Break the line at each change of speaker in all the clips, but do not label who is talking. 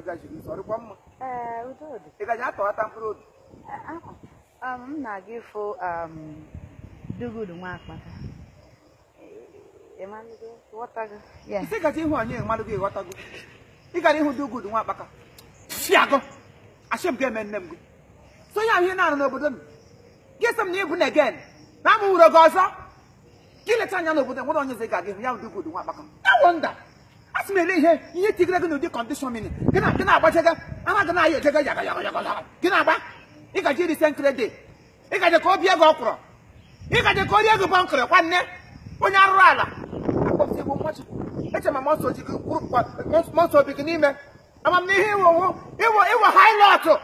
ịgaji gị sọrọ kwa mma.
Udo.
Ịgaji atọghata mkpụrụ obi.
M na-aga ịfụ Dugudu nwa akpata.
Isi gaji ihu onye mmadụ gị ghọtago. Ị gara ịhụ Dugudu nwa akpaka. Fiago. Ashem ga-eme nne m gị. So ya ihe na-arụ n'obodo m. Gị sị m na ịbụ na again. Na m wuro gị ọzọ. Gị leta anya n'obodo nwere onye eze ga-aga ịhụ ya Dugudu nwa akpaka. I wonder. Asị m ele ihe tigre gị n'ụdị kọndishọn mini. Gị na-agbachega. Anaghị na-ayọ ejega yaga. Gị na-agba. Ị gaji iri senkrede. Ị gaji ka obi ego ọkwụrụ. Ị gaji ka orie ego bankịrị nwanne. Onye arụrụ ala. Akpọpụta igbo mmachi. Eche ma mọsọ ji gị mọsọ obi gị n'ime. Amamihe iwu haịlọtụ.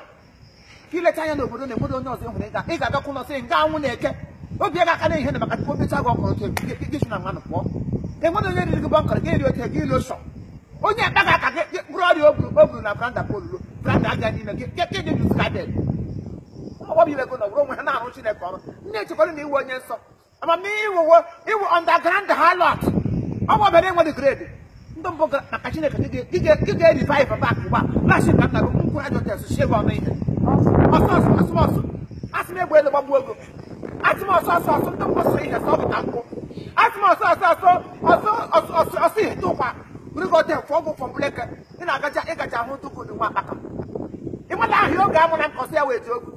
Ka ileta anya n'obodo na-egbodo onye ọzọ ịhụrụ ị ga-agakwu n'ọsị nga anwụ na-eke. Obi ego aka na ihe na maka tupu obecha gị ọkụrụ nke gị si na mmanụ pụọ. Enweghị onye riri gị bankịrị gị eri oche gị iloshọ. Onye akpaghị aka gị bụrụ ọrịa o buru na branda polulu. Branda aga n'ime gị dị diskaded. Ọ bụ ibe ego na ọbụrụ onwe ha na-arụ Chineke ọrụ. Ndị echekwara na iwu onye nsọ. Amamihe iwu underground harlot. Ọ bụ obere enweghị grade. Ndị mbụ maka Chineke gị ga-erivive back ugbu a. Lashi ka nna gị nkwụ ajọ tes shie gị ọnụ ihe. Ọsọsọ asị m egbe elu gbagbuo ego. Asị m ọsọsọ ndị mbụ sịrị ihe sọ bụta nkụ. Asị m ọsọ ihe tụkwa. Bụrụ gị ote fọ ọgwụ fọmuleke. Ị na-agacha ahụ Dugudu nwa akpaka. Ị mata ahịa oge amụ na nkọsị ya wee ji ogu.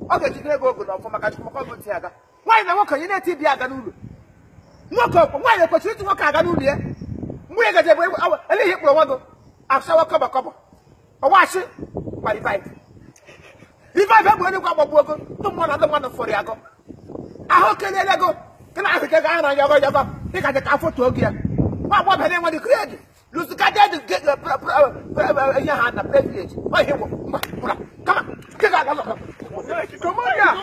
Ọ ga-ejidere gị ogo n'ọfọ maka Chukwuka ọgụ ntị aga. Nwaanyị na nwoke onye na-eti ibi aga n'ụlọ. Nwaanyị ekwesịrị ịtụ nwoke aga n'ụlọ ya. Mgbe ị gaji ebe ele ihe kpụrụ nwa gị ashawa kọbọ. Ọwashi ma revive egbe onye gwa agbagbu ego ndị mmadụ fọrọ ya agọ. Ahụ kelele ego gị na ahụ ga ara yọgọ. Ị gaji ka afọ tụọ oge ya. Nwa agbọghọ bịara enwe dị kredi. Lusikaded ihe ha na privilege. Ọ ihe bụ mba. Kama, kega aga. Come on, yeah.